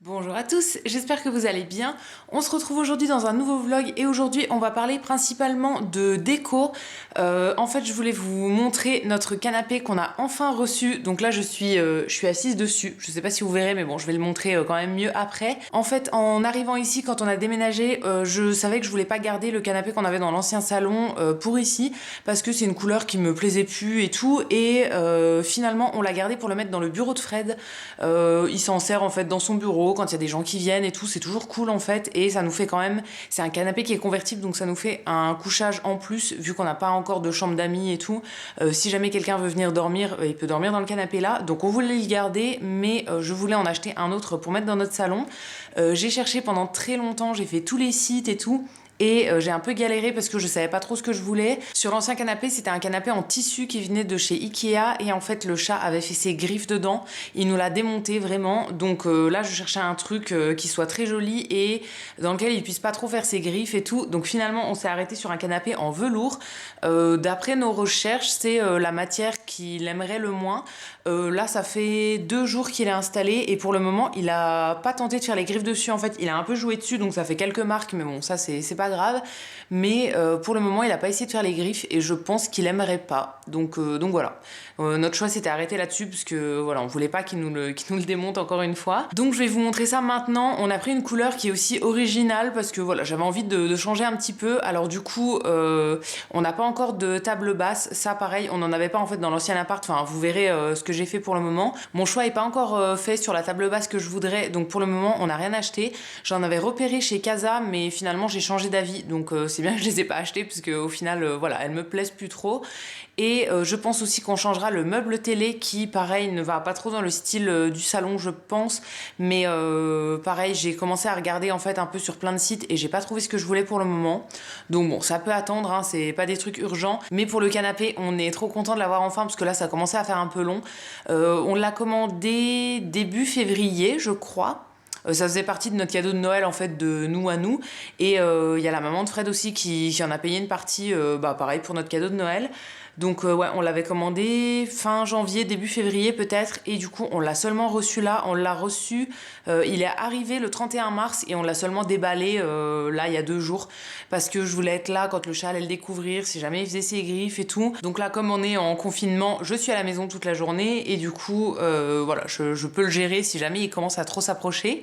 Bonjour à tous, j'espère que vous allez bien. On se retrouve aujourd'hui dans un nouveau vlog et aujourd'hui on va parler principalement de déco. En fait je voulais vous montrer notre canapé qu'on a enfin reçu. Donc là je suis assise dessus, je sais pas si vous verrez mais bon je vais le montrer quand même mieux après. En fait en arrivant ici quand on a déménagé, je savais que je voulais pas garder le canapé qu'on avait dans l'ancien salon pour ici parce que c'est une couleur qui me plaisait plus et tout et finalement on l'a gardé pour le mettre dans le bureau de Fred. Il s'en sert en fait dans son bureau quand il y a des gens qui viennent et tout, c'est toujours cool en fait et ça nous fait quand même, c'est un canapé qui est convertible donc ça nous fait un couchage en plus vu qu'on n'a pas encore de chambre d'amis et tout. Si jamais quelqu'un veut venir dormir, il peut dormir dans le canapé là, donc on voulait le garder mais je voulais en acheter un autre pour mettre dans notre salon. J'ai cherché pendant très longtemps, j'ai fait tous les sites et tout. Et j'ai un peu galéré parce que je savais pas trop ce que je voulais. Sur l'ancien canapé, c'était un canapé en tissu qui venait de chez Ikea et en fait le chat avait fait ses griffes dedans. Il nous l'a démonté vraiment. Donc là, je cherchais un truc qui soit très joli et dans lequel il puisse pas trop faire ses griffes et tout. Donc finalement, on s'est arrêté sur un canapé en velours. D'après nos recherches, c'est la matière qu'il aimerait le moins. Là, ça fait 2 jours qu'il est installé et pour le moment, il a pas tenté de faire les griffes dessus. En fait, il a un peu joué dessus, donc ça fait quelques marques, mais bon, ça c'est pas grave. Mais pour le moment, il a pas essayé de faire les griffes et je pense qu'il aimerait pas. Donc voilà. Notre choix s'était arrêté là-dessus parce que voilà, on voulait pas qu'il nous le démonte encore une fois. Donc je vais vous montrer ça maintenant. On a pris une couleur qui est aussi originale parce que voilà, j'avais envie de changer un petit peu. Alors du coup, on n'a pas encore de table basse. Ça, pareil, on n'en avait pas en fait dans l'ancien appart. Enfin, vous verrez ce que j'ai fait pour le moment. Mon choix est pas encore fait sur la table basse que je voudrais. Donc pour le moment, on n'a rien acheté. J'en avais repéré chez Casa, mais finalement j'ai changé d'avis. Donc c'est bien que je les ai pas achetées parce que au final, voilà, elles me plaisent plus trop. Et je pense aussi qu'on changera le meuble télé qui, pareil, ne va pas trop dans le style du salon, je pense. Mais pareil, j'ai commencé à regarder en fait un peu sur plein de sites et j'ai pas trouvé ce que je voulais pour le moment. Donc bon, ça peut attendre, hein, c'est pas des trucs urgents. Mais pour le canapé, on est trop content de l'avoir enfin parce que là, ça commençait à faire un peu long. On l'a commandé début février, je crois. Ça faisait partie de notre cadeau de Noël en fait de nous à nous et il y a la maman de Fred aussi qui en a payé une partie pareil pour notre cadeau de Noël. Donc ouais, on l'avait commandé fin janvier, début février peut-être, et du coup on l'a seulement reçu là, on l'a reçu, il est arrivé le 31 mars et on l'a seulement déballé là il y a 2 jours, parce que je voulais être là quand le chat allait le découvrir, si jamais il faisait ses griffes et tout. Donc là comme on est en confinement, je suis à la maison toute la journée, et du coup voilà, je peux le gérer si jamais il commence à trop s'approcher.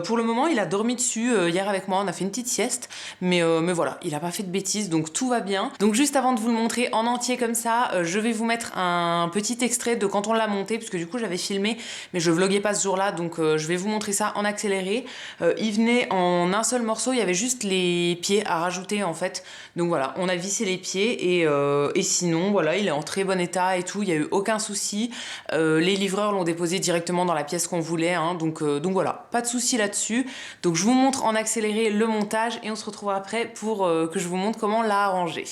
Pour le moment il a dormi dessus hier avec moi, on a fait une petite sieste, mais voilà, il a pas fait de bêtises, donc tout va bien. Donc juste avant de vous le montrer en entier comme ça, je vais vous mettre un petit extrait de quand on l'a monté, parce que du coup j'avais filmé, mais je vloguais pas ce jour-là, donc je vais vous montrer ça en accéléré. Il venait en un seul morceau, il y avait juste les pieds à rajouter en fait. Donc voilà, on a vissé les pieds et sinon voilà, il est en très bon état et tout, il y a eu aucun souci. Les livreurs l'ont déposé directement dans la pièce qu'on voulait, hein, donc voilà, pas de souci là-dessus. Donc je vous montre en accéléré le montage et on se retrouve après pour que je vous montre comment on l'a arrangé.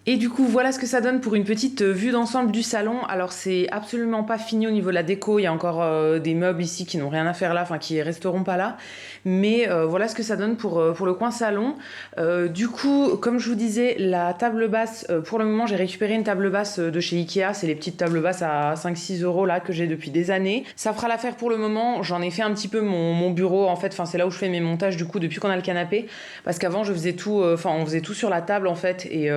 Et du coup, voilà ce que ça donne pour une petite vue d'ensemble du salon. Alors, c'est absolument pas fini au niveau de la déco. Il y a encore des meubles ici qui n'ont rien à faire là, enfin qui resteront pas là. Mais voilà ce que ça donne pour le coin salon. Du coup, comme je vous disais, la table basse, pour le moment, j'ai récupéré une table basse de chez Ikea. C'est les petites tables basses à 5-6 euros là que j'ai depuis des années. Ça fera l'affaire pour le moment. J'en ai fait un petit peu mon bureau en fait. Enfin, c'est là où je fais mes montages du coup depuis qu'on a le canapé. Parce qu'avant, je faisais tout, on faisait tout sur la table en fait. Et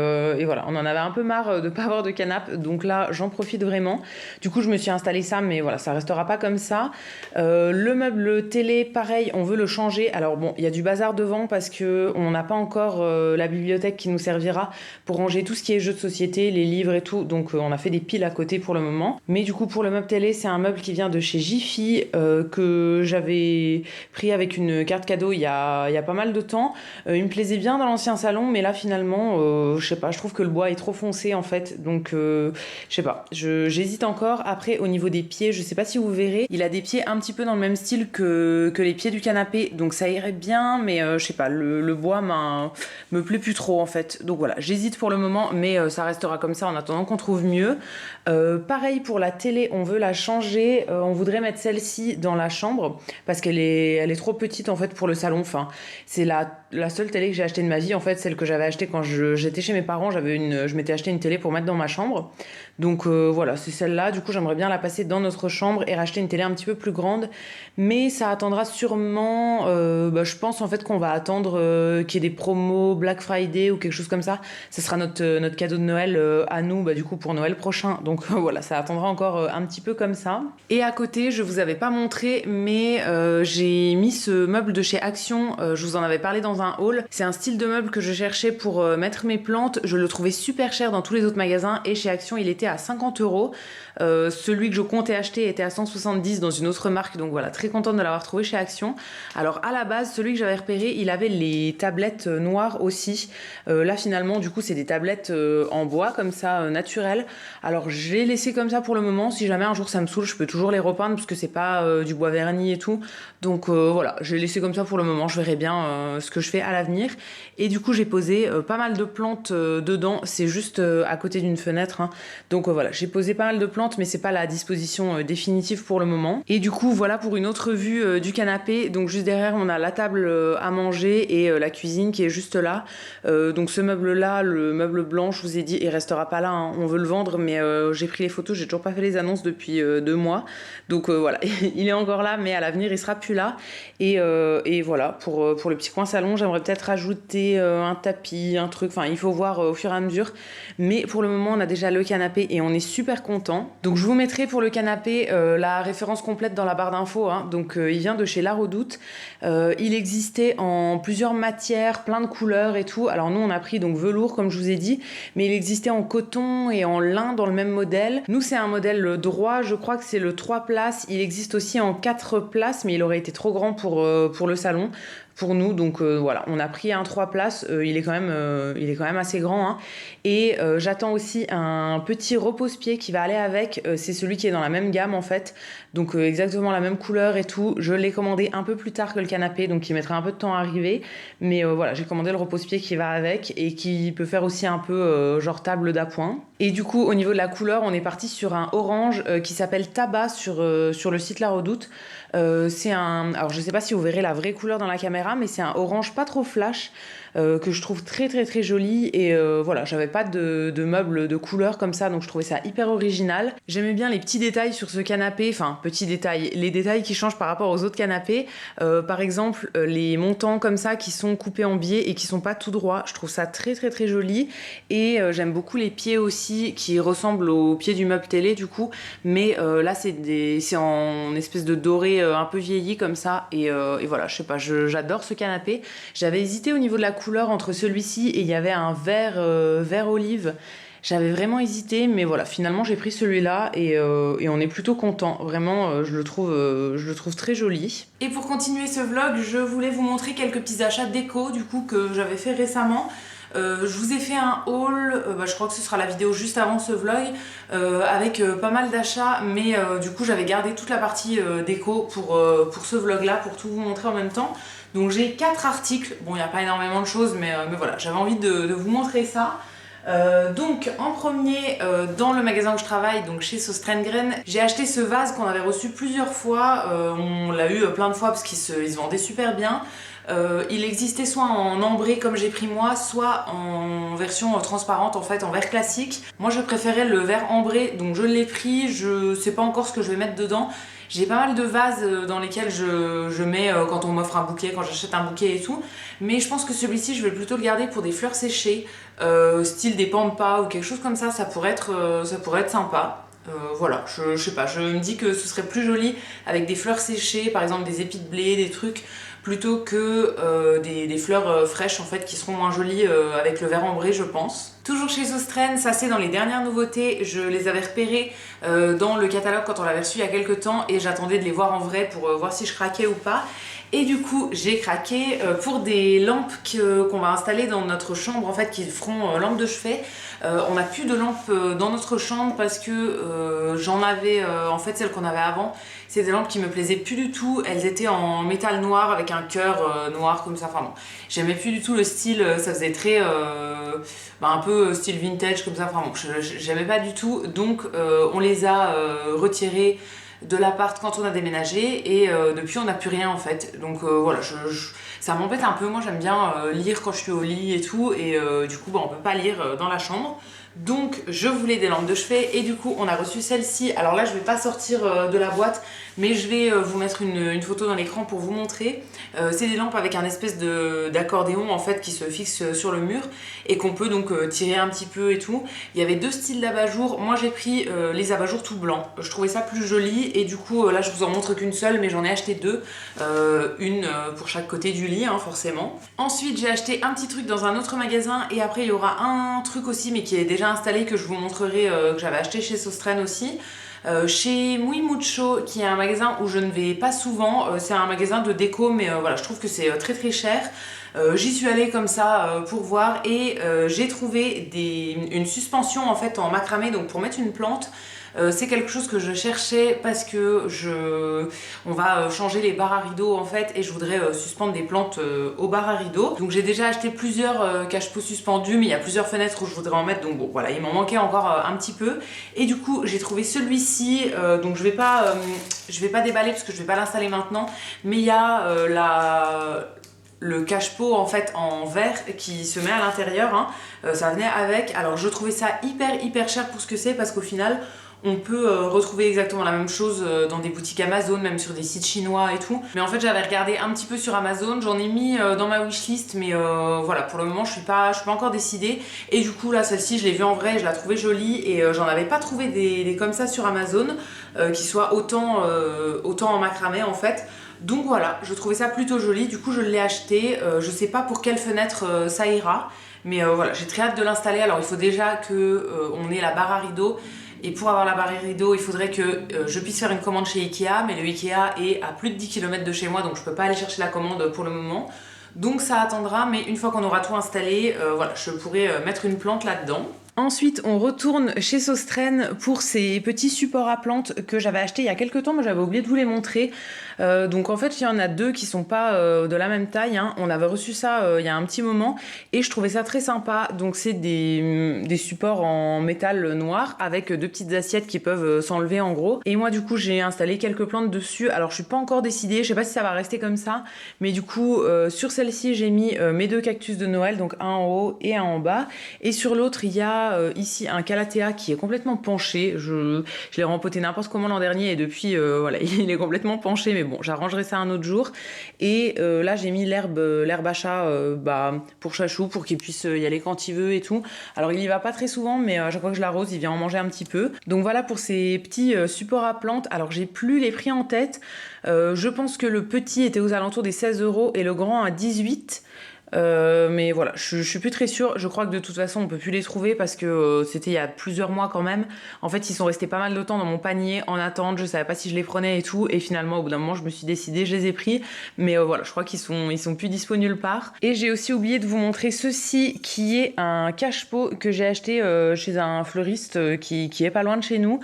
voilà. On en avait un peu marre de pas avoir de canapé, donc là j'en profite vraiment. Du coup je me suis installé ça, mais voilà, ça restera pas comme ça. Le meuble télé, pareil, on veut le changer. Alors bon, il y a du bazar devant parce que on n'a pas encore la bibliothèque qui nous servira pour ranger tout ce qui est jeux de société, les livres et tout. Donc on a fait des piles à côté pour le moment. Mais du coup pour le meuble télé, c'est un meuble qui vient de chez Jiffy que j'avais pris avec une carte cadeau il y a pas mal de temps. Il me plaisait bien dans l'ancien salon, mais là finalement, je sais pas, je trouve que le bois est trop foncé en fait, donc je sais pas, j'hésite encore. Après au niveau des pieds, je sais pas si vous verrez, il a des pieds un petit peu dans le même style que les pieds du canapé, donc ça irait bien, mais je sais pas, le bois me plaît plus trop en fait, donc voilà, j'hésite pour le moment, mais ça restera comme ça en attendant qu'on trouve mieux. Pareil pour la télé, on veut la changer, on voudrait mettre celle-ci dans la chambre parce qu'elle elle est trop petite en fait pour le salon. Enfin, c'est la seule télé que j'ai achetée de ma vie en fait, celle que j'avais achetée quand j'étais chez mes parents. Je m'étais acheté une télé pour mettre dans ma chambre, donc voilà, c'est celle-là. Du coup j'aimerais bien la passer dans notre chambre et racheter une télé un petit peu plus grande, mais ça attendra sûrement, je pense en fait qu'on va attendre qu'il y ait des promos Black Friday ou quelque chose comme ça. Ça sera notre cadeau de Noël à nous, du coup pour Noël prochain, donc voilà, ça attendra encore un petit peu comme ça. Et à côté, je vous avais pas montré, mais j'ai mis ce meuble de chez Action, je vous en avais parlé dans un haul. C'est un style de meuble que je cherchais pour mettre mes plantes. Je le trouvais super cher dans tous les autres magasins et chez Action il était à 50 euros. Celui que je comptais acheter était à 170 dans une autre marque, donc voilà, très contente de l'avoir trouvé chez Action. Alors à la base, celui que j'avais repéré, il avait les tablettes noires aussi. Là finalement, du coup, c'est des tablettes en bois comme ça, naturelles. Alors j'ai laissé comme ça pour le moment. Si jamais un jour ça me saoule, je peux toujours les repeindre parce que c'est pas du bois verni et tout. Donc voilà, j'ai laissé comme ça pour le moment. Je verrai bien ce que je fais à l'avenir. Et du coup, j'ai posé pas mal de plantes dedans. C'est juste à côté d'une fenêtre, hein. Donc voilà, j'ai posé pas mal de plantes, mais c'est pas la disposition définitive pour le moment. Et du coup, voilà pour une autre vue du canapé. Donc juste derrière, on a la table à manger et la cuisine qui est juste là. Donc ce meuble-là, le meuble blanc, je vous ai dit, il restera pas là, hein. On veut le vendre, mais j'ai pris les photos, j'ai toujours pas fait les annonces depuis 2 mois. Donc voilà, il est encore là, mais à l'avenir, il sera plus là. Et voilà, pour le petit coin salon, j'aimerais peut-être rajouter un tapis, un truc. Enfin, il faut voir au fur et à mesure. Mais pour le moment, on a déjà le canapé et on est super content. Donc je vous mettrai pour le canapé la référence complète dans la barre d'infos, hein. Donc il vient de chez La Redoute. Il existait en plusieurs matières, plein de couleurs et tout. Alors nous, on a pris donc velours, comme je vous ai dit, mais il existait en coton et en lin dans le même modèle. Nous, c'est un modèle droit, je crois que c'est le 3 places. Il existe aussi en 4 places, mais il aurait été trop grand pour le salon. Pour nous, donc voilà, on a pris un 3 places, il est quand même assez grand, hein. Et j'attends aussi un petit repose-pied qui va aller avec, c'est celui qui est dans la même gamme en fait, donc exactement la même couleur et tout. Je l'ai commandé un peu plus tard que le canapé, donc il mettra un peu de temps à arriver, mais voilà, j'ai commandé le repose-pied qui va avec et qui peut faire aussi un peu genre table d'appoint. Et du coup, au niveau de la couleur, on est parti sur un orange qui s'appelle Tabac sur le site La Redoute. Alors je sais pas si vous verrez la vraie couleur dans la caméra, mais c'est un orange pas trop flash, que je trouve très très très joli. Et voilà, j'avais pas de meubles de couleur comme ça, donc je trouvais ça hyper original. J'aimais bien les petits détails sur ce canapé, enfin petits détails, les détails qui changent par rapport aux autres canapés. Par exemple, les montants comme ça qui sont coupés en biais et qui sont pas tout droits, je trouve ça très très très joli. Et j'aime beaucoup les pieds aussi qui ressemblent aux pieds du meuble télé du coup, mais là c'est en espèce de doré un peu vieilli comme ça. Et voilà, je sais pas, j'adore ce canapé. J'avais hésité au niveau de la couleur entre celui-ci et il y avait un vert olive. J'avais vraiment hésité, mais voilà, finalement j'ai pris celui-là et on est plutôt content. Vraiment, je le trouve très joli. Et pour continuer ce vlog, je voulais vous montrer quelques petits achats déco du coup que j'avais fait récemment. Je vous ai fait un haul, je crois que ce sera la vidéo juste avant ce vlog, avec pas mal d'achats, mais du coup j'avais gardé toute la partie déco pour ce vlog là, pour tout vous montrer en même temps. Donc j'ai 4 articles, bon il n'y a pas énormément de choses, mais voilà, j'avais envie de vous montrer ça. Donc en premier, dans le magasin où je travaille, donc chez Sostrengren, j'ai acheté ce vase qu'on avait reçu plusieurs fois. On l'a eu plein de fois parce qu'il se vendait super bien. Il existait soit en ambré comme j'ai pris moi, soit en version transparente, en fait en verre classique. Moi je préférais le verre ambré, donc je l'ai pris. Je sais pas encore ce que je vais mettre dedans. J'ai pas mal de vases dans lesquels je mets quand on m'offre un bouquet, quand j'achète un bouquet et tout. Mais je pense que celui-ci, je vais plutôt le garder pour des fleurs séchées, style des pampas ou quelque chose comme ça pourrait être sympa. Voilà, je sais pas, je me dis que ce serait plus joli avec des fleurs séchées, par exemple des épis de blé, des trucs, plutôt que des fleurs fraîches en fait qui seront moins jolies avec le verre ambré, je pense. Toujours chez Sostren, ça c'est dans les dernières nouveautés, je les avais repérées dans le catalogue quand on l'avait reçu il y a quelques temps et j'attendais de les voir en vrai pour voir si je craquais ou pas. Et du coup, j'ai craqué pour des lampes qu'on va installer dans notre chambre, en fait, qui feront lampe de chevet. On n'a plus de lampes dans notre chambre parce que j'en avais, en fait, celles qu'on avait avant. C'est des lampes qui me plaisaient plus du tout. Elles étaient en métal noir avec un cœur noir comme ça. Enfin bon, j'aimais plus du tout le style. Ça faisait très, un peu style vintage comme ça. Enfin bon, j'aimais pas du tout. Donc, on les a retirées de l'appart quand on a déménagé et depuis on n'a plus rien en fait, donc voilà, ça m'embête un peu. Moi j'aime bien lire quand je suis au lit et tout, et du coup on peut pas lire dans la chambre, donc je voulais des lampes de chevet et du coup on a reçu celle-ci. Alors là je vais pas sortir de la boîte, mais je vais vous mettre une photo dans l'écran pour vous montrer. C'est des lampes avec un espèce d'accordéon en fait qui se fixe sur le mur et qu'on peut donc tirer un petit peu et tout. Il y avait deux styles d'abat-jour. Moi j'ai pris les abat-jours tout blancs. Je trouvais ça plus joli et du coup là je vous en montre qu'une seule, mais j'en ai acheté deux. Une pour chaque côté du lit hein, forcément. Ensuite j'ai acheté un petit truc dans un autre magasin et après il y aura un truc aussi mais qui est déjà installé que je vous montrerai, que j'avais acheté chez Sostren aussi. Chez Muy Mucho, qui est un magasin où je ne vais pas souvent. C'est un magasin de déco, mais voilà, je trouve que c'est très très cher. J'y suis allée comme ça pour voir et j'ai trouvé une suspension en fait en macramé, donc pour mettre une plante. C'est quelque chose que je cherchais parce que on va changer les barres à rideaux en fait, et je voudrais suspendre des plantes aux barres à rideaux. Donc j'ai déjà acheté plusieurs cache-pots suspendus, mais il y a plusieurs fenêtres où je voudrais en mettre, donc bon voilà, il m'en manquait encore un petit peu. Et du coup j'ai trouvé celui-ci, donc je vais pas déballer parce que je vais pas l'installer maintenant, mais il y a le cache-pot en fait en verre qui se met à l'intérieur, hein. Ça venait avec. Alors je trouvais ça hyper cher pour ce que c'est, parce qu'au final on peut retrouver exactement la même chose dans des boutiques Amazon, même sur des sites chinois et tout. Mais en fait j'avais regardé un petit peu sur Amazon, j'en ai mis dans ma wishlist, mais voilà, pour le moment je suis pas encore décidée. Et du coup là celle-ci je l'ai vue en vrai, je la trouvais jolie, et j'en avais pas trouvé des comme ça sur Amazon qui soient autant en macramé en fait. Donc voilà, je trouvais ça plutôt joli, du coup je l'ai acheté. Je sais pas pour quelle fenêtre ça ira, mais voilà, j'ai très hâte de l'installer. Alors il faut déjà que on ait la barre à rideaux, et pour avoir la barre à rideaux il faudrait que je puisse faire une commande chez Ikea, mais le Ikea est à plus de 10 km de chez moi, donc je peux pas aller chercher la commande pour le moment. Donc ça attendra, mais une fois qu'on aura tout installé, voilà, je pourrai mettre une plante là-dedans. Ensuite, on retourne chez Sostren pour ces petits supports à plantes que j'avais achetés il y a quelques temps, mais j'avais oublié de vous les montrer. Donc en fait, il y en a deux qui sont pas de la même taille, hein. On avait reçu ça il y a un petit moment et je trouvais ça très sympa. Donc c'est des supports en métal noir avec deux petites assiettes qui peuvent s'enlever en gros. Et moi du coup, j'ai installé quelques plantes dessus. Alors je suis pas encore décidée, je sais pas si ça va rester comme ça, mais du coup sur celle-ci, j'ai mis mes deux cactus de Noël, donc un en haut et un en bas. Et sur l'autre, il y a ici un calathea qui est complètement penché. Je l'ai rempoté n'importe comment l'an dernier et depuis voilà, il est complètement penché, mais bon, j'arrangerai ça un autre jour. Et là j'ai mis l'herbe à chat pour Chachou, pour qu'il puisse y aller quand il veut et tout. Alors il y va pas très souvent, mais à chaque fois que je l'arrose il vient en manger un petit peu. Donc voilà pour ces petits supports à plantes. Alors j'ai plus les prix en tête. Je pense que le petit était aux alentours des 16 € et le grand à 18. Mais voilà, je suis plus très sûre. Je crois que de toute façon on peut plus les trouver parce que c'était il y a plusieurs mois quand même. En fait ils sont restés pas mal de temps dans mon panier en attente, je savais pas si je les prenais et tout, et finalement au bout d'un moment je me suis décidée, je les ai pris. Mais voilà, je crois qu'ils sont plus dispo nulle part. Et j'ai aussi oublié de vous montrer ceci qui est un cache-pot que j'ai acheté chez un fleuriste qui est pas loin de chez nous.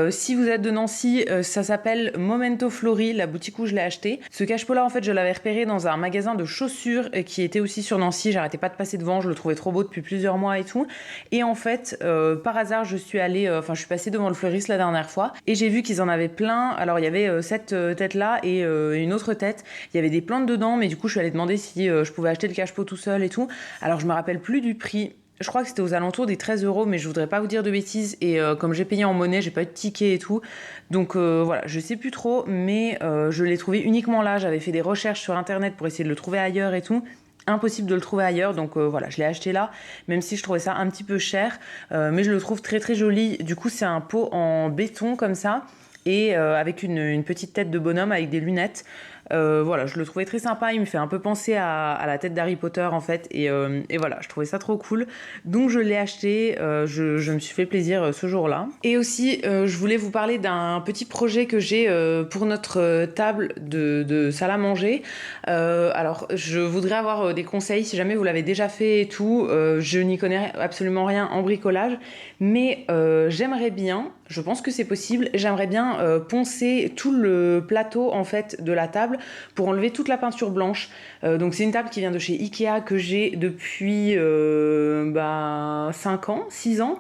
Si vous êtes de Nancy, ça s'appelle Momento Flori, la boutique où je l'ai acheté. Ce cache-pot là en fait je l'avais repéré dans un magasin de chaussures qui étais aussi sur Nancy, j'arrêtais pas de passer devant, je le trouvais trop beau depuis plusieurs mois et tout. Et en fait, par hasard, je suis passée devant le fleuriste la dernière fois et j'ai vu qu'ils en avaient plein. Alors il y avait cette tête-là et une autre tête. Il y avait des plantes dedans, mais du coup je suis allée demander si je pouvais acheter le cache-pot tout seul et tout. Alors je me rappelle plus du prix. Je crois que c'était aux alentours des 13 €, mais je voudrais pas vous dire de bêtises. Et comme j'ai payé en monnaie, j'ai pas eu de ticket et tout. Donc voilà, je sais plus trop, mais je l'ai trouvé uniquement là. J'avais fait des recherches sur internet pour essayer de le trouver ailleurs et tout. Impossible de le trouver ailleurs, donc voilà, je l'ai acheté là, même si je trouvais ça un petit peu cher, mais je le trouve très très joli. Du coup, c'est un pot en béton comme ça, et avec une petite tête de bonhomme avec des lunettes. Voilà, je le trouvais très sympa, il me fait un peu penser à la tête d'Harry Potter en fait, et voilà, je trouvais ça trop cool, donc je l'ai acheté, je me suis fait plaisir ce jour-là. Et aussi, je voulais vous parler d'un petit projet que j'ai pour notre table de salle à manger. Alors, je voudrais avoir des conseils si jamais vous l'avez déjà fait et tout. Je n'y connais absolument rien en bricolage, mais j'aimerais bien, je pense que c'est possible, j'aimerais bien poncer tout le plateau en fait de la table pour enlever toute la peinture blanche. Donc c'est une table qui vient de chez Ikea que j'ai depuis 5 ans, 6 ans.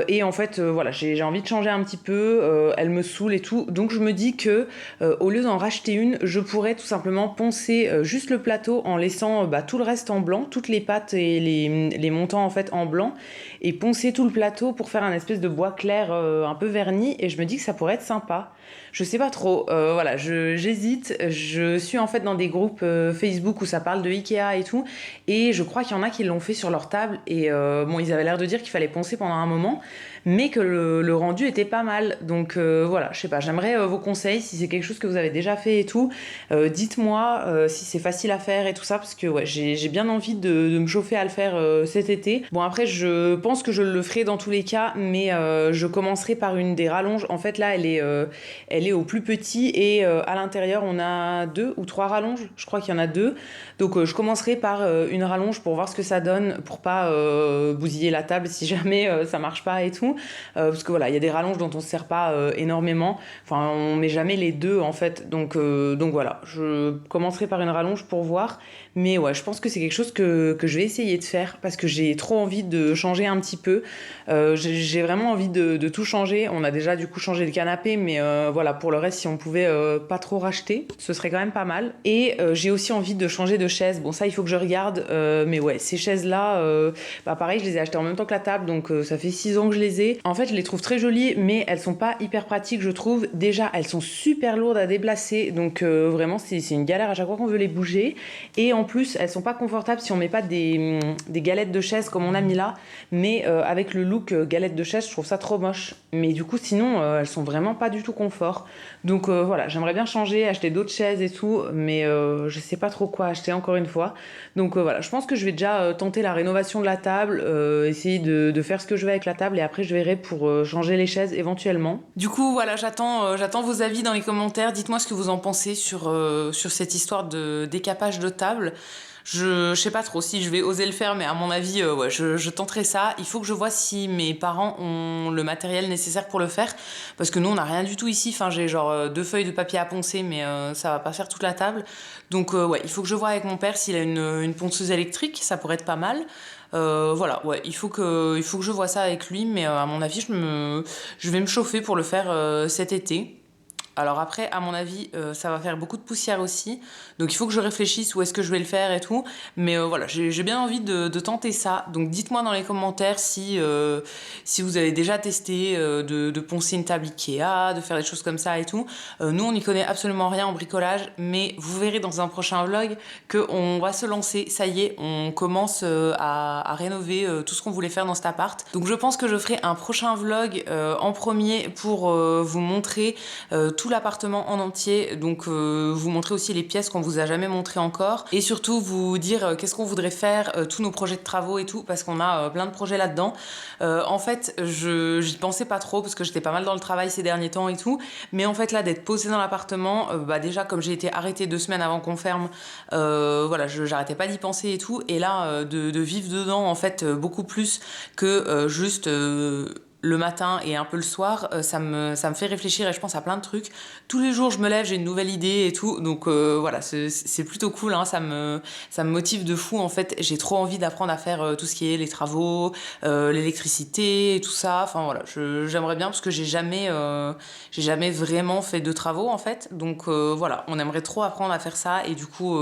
Et en fait, voilà, j'ai envie de changer un petit peu, elle me saoule et tout. Donc je me dis que au lieu d'en racheter une, je pourrais tout simplement poncer juste le plateau en laissant tout le reste en blanc, toutes les pattes et les montants en fait en blanc, et poncer tout le plateau pour faire un espèce de bois clair un peu verni. Et je me dis que ça pourrait être sympa. Je sais pas trop, voilà, j'hésite. Je suis en fait dans des groupes Facebook où ça parle de Ikea et tout, et je crois qu'il y en a qui l'ont fait sur leur table, et bon, ils avaient l'air de dire qu'il fallait poncer pendant un moment, mais que le rendu était pas mal. Donc voilà, je sais pas, j'aimerais vos conseils, si c'est quelque chose que vous avez déjà fait et tout. Dites-moi si c'est facile à faire et tout ça, parce que ouais, j'ai bien envie de me chauffer à le faire cet été. Bon, après, je pense que je le ferai dans tous les cas, mais je commencerai par une des rallonges. En fait, là, elle est au plus petit, et à l'intérieur, on a 2 ou 3 rallonges. Je crois qu'il y en a 2. Donc je commencerai par une rallonge pour voir ce que ça donne, pour pas bousiller la table si jamais ça marche pas et tout. Parce que voilà, il y a des rallonges dont on se sert pas énormément. Enfin, on met jamais les deux en fait. Donc voilà, je commencerai par une rallonge pour voir. Mais ouais, je pense que c'est quelque chose que je vais essayer de faire, parce que j'ai trop envie de changer un petit peu. J'ai vraiment envie de tout changer. On a déjà du coup changé le canapé, mais voilà, pour le reste, si on pouvait pas trop racheter, ce serait quand même pas mal. Et j'ai aussi envie de changer de chaise. Bon, ça, il faut que je regarde. Mais ouais, ces chaises-là, pareil, je les ai achetées en même temps que la table, donc ça fait 6 ans que je les ai. En fait, je les trouve très jolies, mais elles sont pas hyper pratiques, je trouve. Déjà, elles sont super lourdes à déplacer, donc vraiment, c'est une galère à chaque fois qu'on veut les bouger. Et en plus, elles sont pas confortables si on met pas des galettes de chaise comme on a mis là. Mais avec le look galette de chaise, je trouve ça trop moche. Mais du coup, sinon, elles sont vraiment pas du tout confort. Donc voilà, j'aimerais bien changer, acheter d'autres chaises et tout, mais je sais pas trop quoi acheter encore une fois. Donc voilà, je pense que je vais déjà tenter la rénovation de la table, essayer de faire ce que je veux avec la table, et après je verrai pour changer les chaises éventuellement. Du coup voilà, j'attends vos avis dans les commentaires. Dites-moi ce que vous en pensez sur cette histoire de décapage de table. Je sais pas trop si je vais oser le faire, mais à mon avis, ouais, je tenterai ça. Il faut que je vois si mes parents ont le matériel nécessaire pour le faire, parce que nous, on n'a rien du tout ici. Enfin, j'ai genre 2 feuilles de papier à poncer, mais ça va pas faire toute la table. Donc, ouais, il faut que je vois avec mon père s'il a une ponceuse électrique, ça pourrait être pas mal. Voilà, ouais, il faut que je vois ça avec lui, mais à mon avis, je vais me chauffer pour le faire cet été. Alors après, à mon avis, ça va faire beaucoup de poussière aussi. Donc il faut que je réfléchisse où est-ce que je vais le faire et tout. Mais voilà, j'ai bien envie de tenter ça. Donc dites-moi dans les commentaires si vous avez déjà testé de poncer une table Ikea, de faire des choses comme ça et tout. Nous, on n'y connaît absolument rien en bricolage. Mais vous verrez dans un prochain vlog qu'on va se lancer. Ça y est, on commence à rénover tout ce qu'on voulait faire dans cet appart. Donc je pense que je ferai un prochain vlog en premier pour vous montrer tout l'appartement en entier, donc vous montrer aussi les pièces qu'on vous a jamais montrées encore, et surtout vous dire qu'est-ce qu'on voudrait faire, tous nos projets de travaux et tout, parce qu'on a plein de projets là-dedans. En fait, j'y pensais pas trop parce que j'étais pas mal dans le travail ces derniers temps et tout, mais en fait là, d'être posée dans l'appartement, déjà comme j'ai été arrêtée 2 semaines avant qu'on ferme, voilà, j'arrêtais pas d'y penser et tout, et là de vivre dedans en fait beaucoup plus que juste le matin et un peu le soir, ça me fait réfléchir et je pense à plein de trucs. Tous les jours, je me lève, j'ai une nouvelle idée et tout. Donc voilà, c'est plutôt cool, hein, ça me motive de fou. En fait, j'ai trop envie d'apprendre à faire tout ce qui est les travaux, l'électricité et tout ça. Enfin voilà, j'aimerais bien parce que j'ai jamais vraiment fait de travaux en fait. Donc voilà, on aimerait trop apprendre à faire ça et du coup,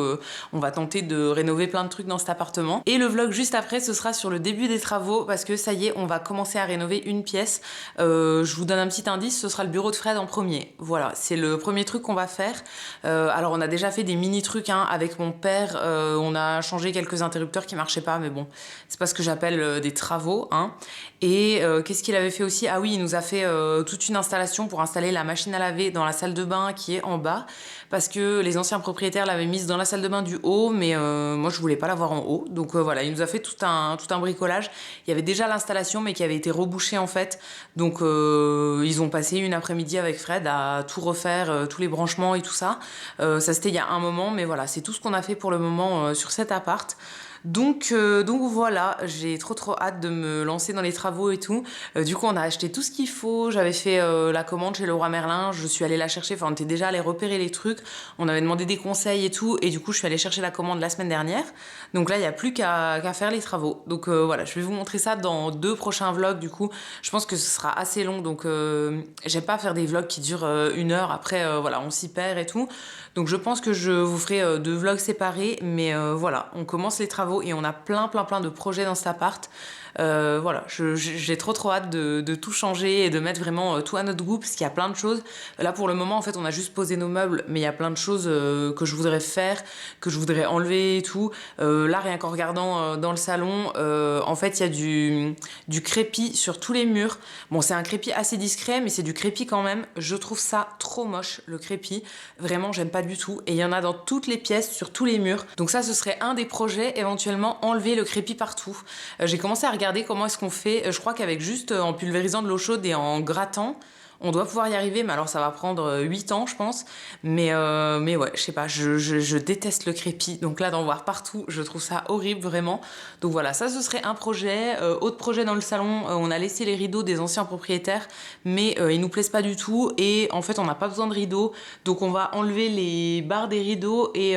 on va tenter de rénover plein de trucs dans cet appartement. Et le vlog juste après, ce sera sur le début des travaux parce que ça y est, on va commencer à rénover une pièce. Je vous donne un petit indice, ce sera le bureau de Fred en premier. Voilà, c'est le premier truc qu'on va faire. Alors on a déjà fait des mini trucs hein, avec mon père. On a changé quelques interrupteurs qui marchaient pas, mais bon, c'est pas ce que j'appelle des travaux. Hein. Et qu'est-ce qu'il avait fait aussi? Ah oui, il nous a fait toute une installation pour installer la machine à laver dans la salle de bain qui est en bas. Parce que les anciens propriétaires l'avaient mise dans la salle de bain du haut, mais moi je voulais pas l'avoir en haut. Donc voilà, il nous a fait tout un bricolage. Il y avait déjà l'installation, mais qui avait été rebouchée en fait. Donc ils ont passé une après-midi avec Fred à tout refaire, tous les branchements et tout ça. Ça c'était il y a un moment, mais voilà, c'est tout ce qu'on a fait pour le moment sur cet appart. Donc voilà, j'ai trop hâte de me lancer dans les travaux et tout. Du coup, on a acheté tout ce qu'il faut. J'avais fait la commande chez Leroy Merlin. Je suis allée la chercher. Enfin, on était déjà allé repérer les trucs. On avait demandé des conseils et tout. Et du coup, je suis allée chercher la commande la semaine dernière. Donc là, il n'y a plus qu'à faire les travaux. Donc voilà, je vais vous montrer ça dans 2 prochains vlogs. Du coup, je pense que ce sera assez long. Donc j'aime pas faire des vlogs qui durent 1 heure. Après, voilà, on s'y perd et tout. Donc je pense que je vous ferai 2 vlogs séparés. Mais voilà, on commence les travaux et on a plein de projets dans cet appart. Voilà, j'ai trop hâte de tout changer et de mettre vraiment tout à notre goût parce qu'il y a plein de choses. Là pour le moment en fait on a juste posé nos meubles mais il y a plein de choses que je voudrais faire, que je voudrais enlever et tout. Là rien qu'en regardant dans le salon, en fait il y a du crépi sur tous les murs. Bon c'est un crépi assez discret mais c'est du crépi quand même. Je trouve ça trop moche le crépi. Vraiment j'aime pas du tout et il y en a dans toutes les pièces, sur tous les murs. Donc ça ce serait un des projets, éventuellement enlever le crépi partout. J'ai commencé à regarder comment est-ce qu'on fait. Je crois qu'avec juste en pulvérisant de l'eau chaude et en grattant, on doit pouvoir y arriver, mais alors ça va prendre 8 ans, je pense. Mais ouais, je sais pas, je déteste le crépi. Donc là, d'en voir partout, je trouve ça horrible, vraiment. Donc voilà, ça, ce serait un projet. Autre projet dans le salon, on a laissé les rideaux des anciens propriétaires, mais ils nous plaisent pas du tout. Et en fait, on n'a pas besoin de rideaux. Donc on va enlever les barres des rideaux et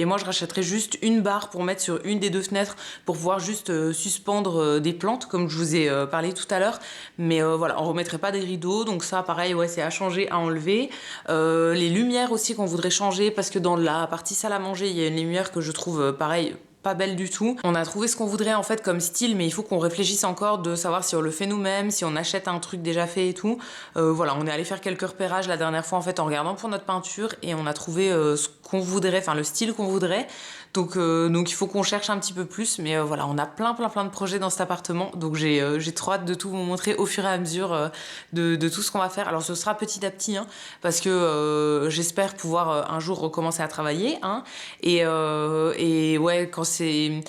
moi, je rachèterai juste une barre pour mettre sur une des 2 fenêtres pour pouvoir juste suspendre des plantes, comme je vous ai parlé tout à l'heure. Mais voilà, on remettrait pas des rideaux. Donc ça pareil ouais c'est à changer, à enlever. Les lumières aussi qu'on voudrait changer parce que dans la partie salle à manger il y a une lumière que je trouve pareil pas belle du tout. On a trouvé ce qu'on voudrait en fait comme style mais il faut qu'on réfléchisse encore de savoir si on le fait nous-mêmes, si on achète un truc déjà fait et tout. Voilà, on est allé faire quelques repérages la dernière fois en fait en regardant pour notre peinture et on a trouvé ce qu'on voudrait, enfin le style qu'on voudrait. Donc il faut qu'on cherche un petit peu plus, mais voilà, on a plein de projets dans cet appartement, donc j'ai trop hâte de tout vous montrer au fur et à mesure de tout ce qu'on va faire. Alors ce sera petit à petit, hein, parce que j'espère pouvoir un jour recommencer à travailler, hein, et ouais, quand c'est...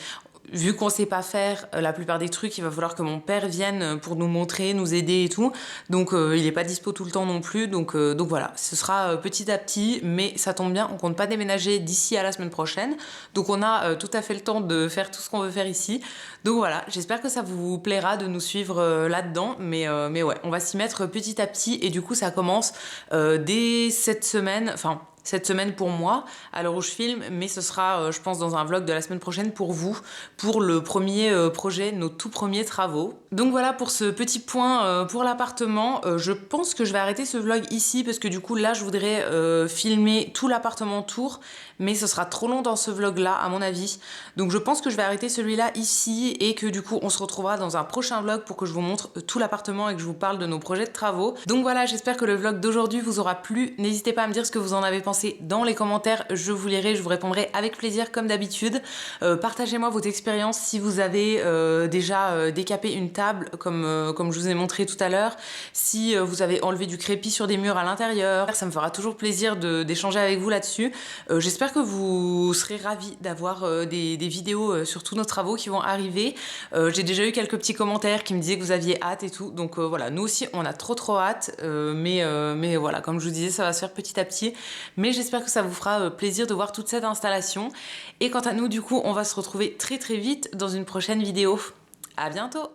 Vu qu'on sait pas faire la plupart des trucs, il va falloir que mon père vienne pour nous montrer, nous aider et tout. Donc il est pas dispo tout le temps non plus. Donc voilà, ce sera petit à petit, mais ça tombe bien, on compte pas déménager d'ici à la semaine prochaine. Donc on a tout à fait le temps de faire tout ce qu'on veut faire ici. Donc voilà, j'espère que ça vous plaira de nous suivre là-dedans. Mais ouais, on va s'y mettre petit à petit et du coup ça commence dès cette semaine, enfin... cette semaine pour moi, à l'heure où je filme, mais ce sera, je pense, dans un vlog de la semaine prochaine pour vous, pour le premier projet, nos tout premiers travaux. Donc voilà pour ce petit point pour l'appartement. Je pense que je vais arrêter ce vlog ici, parce que du coup, là, je voudrais filmer tout l'appartement tour, mais ce sera trop long dans ce vlog-là, à mon avis. Donc je pense que je vais arrêter celui-là ici, et que du coup, on se retrouvera dans un prochain vlog pour que je vous montre tout l'appartement et que je vous parle de nos projets de travaux. Donc voilà, j'espère que le vlog d'aujourd'hui vous aura plu. N'hésitez pas à me dire ce que vous en avez pensé dans les commentaires, je vous lirai, je vous répondrai avec plaisir comme d'habitude. Partagez-moi votre expérience si vous avez déjà décapé une table comme je vous ai montré tout à l'heure, si vous avez enlevé du crépi sur des murs à l'intérieur, ça me fera toujours plaisir d'échanger avec vous là-dessus. J'espère que vous serez ravis d'avoir des vidéos sur tous nos travaux qui vont arriver. J'ai déjà eu quelques petits commentaires qui me disaient que vous aviez hâte et tout, donc voilà, nous aussi on a trop hâte, mais voilà, comme je vous disais, ça va se faire petit à petit, mais j'espère que ça vous fera plaisir de voir toute cette installation. Et quant à nous, du coup, on va se retrouver très vite dans une prochaine vidéo. À bientôt!